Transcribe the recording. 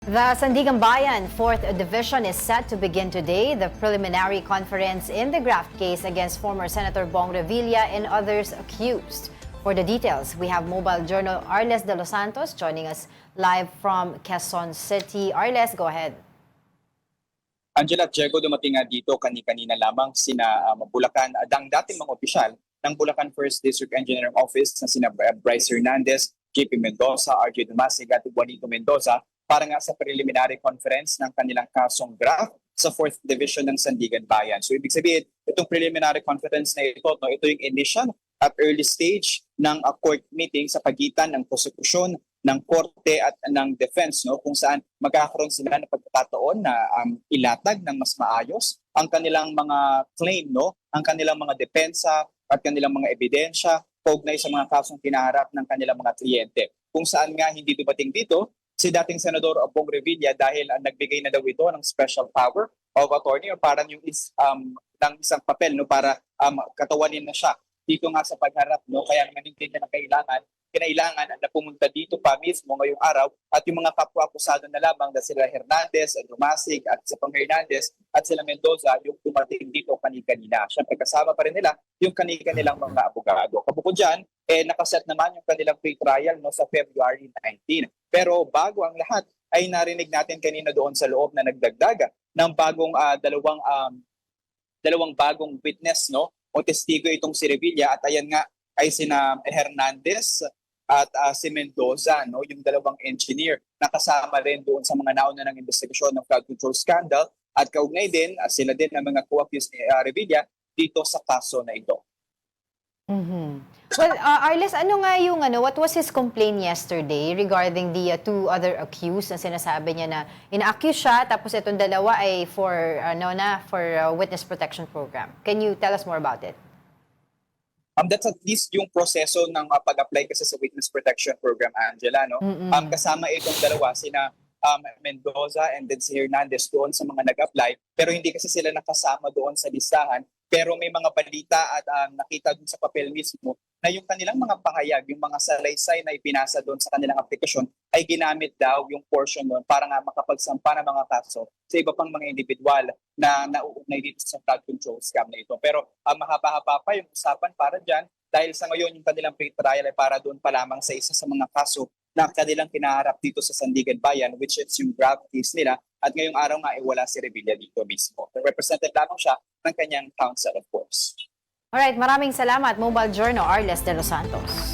The Sandigan Bayan 4th Division is set to begin today the preliminary conference in the graft case against former Senator Bong Revilla and others accused. For the details, we have Mobile Journal Arles de los Santos joining us live from Quezon City. Arles, go ahead. Angela at Diego, dumating nga dito kanina lamang sina Bulacan, ang dating mga opisyal ng Bulacan 1st District Engineering Office na sina Bryce Hernandez, JP Mendoza, RJ Dumasig at Juanito Mendoza para nga sa preliminary conference ng kanilang kasong graft sa 4th Division ng Sandigan Bayan. So ibig sabihin, itong preliminary conference na ito, ito yung initial at early stage ng court meeting sa pagitan ng prosekusyon, ng korte at ng defense, kung saan magkakaroon sila ng pagkakataon na ilatag ng mas maayos ang kanilang mga claim, ang kanilang mga depensa at kanilang mga ebidensya kaugnay sa mga kasong kinaharap ng kanilang mga kliyente. Kung saan nga hindi dumating dito si dating Senador Bong Revilla dahil nagbigay na daw ito ng special power of attorney o parang yung ng isang papel para katawanin na siya dito nga sa pagharap, kaya naman hindi niya kinailangan na pumunta dito pa mismo ngayong araw at yung mga kapwa-akusado na lamang na sila Hernandez, Dumasig at sa pang Hernandez at sila Mendoza yung dumating dito kanina. Siyempre kasama pa rin nila yung nilang mga abogado. Kabukod dyan, nakaset naman yung kanilang pre-trial sa February 19. Pero bago ang lahat ay narinig natin kanina doon sa loob na nagdagdaga ng bagong dalawang bagong witness o testigo itong si Revilla at ayan nga ay sina Hernandez at si Mendoza, yung dalawang engineer na kasama rin doon sa mga nauna ng investigasyon ng flood control scandal at kaugnay din sila din ang mga co-accused ni Revilla dito sa kaso na ito. Well, Arles, ano nga yung what was his complaint yesterday regarding the two other accused na sinasabi niya na ina-accuse siya tapos itong dalawa ay for witness protection program. Can you tell us more about it? That's at least yung proseso ng pag-apply kasi sa Witness Protection Program, Angela. Kasama itong dalawa, sina Mendoza and then si Hernandez doon sa mga nag-apply. Pero hindi kasi sila nakasama doon sa listahan. Pero may mga balita at nakita doon sa papel mismo na yung kanilang mga pahayag, yung mga salaysay na ipinasa doon sa kanilang aplikasyon ay ginamit daw yung portion doon para nga makapagsampa ng mga kaso sa iba pang mga individual na nauugnay dito sa flood control scam na ito. Pero mahaba-haba pa yung usapan para dyan dahil sa ngayon yung kanilang pre-trial ay para doon pa lamang sa isa sa mga kaso na kanilang kinaharap dito sa Sandigan Bayan, which is yung graft case nila. At ngayong araw nga ay wala si Revilla dito mismo. Represented lamang siya ng kanyang counsel, of course. Alright, maraming salamat, Mobile Journal Arles de los Santos.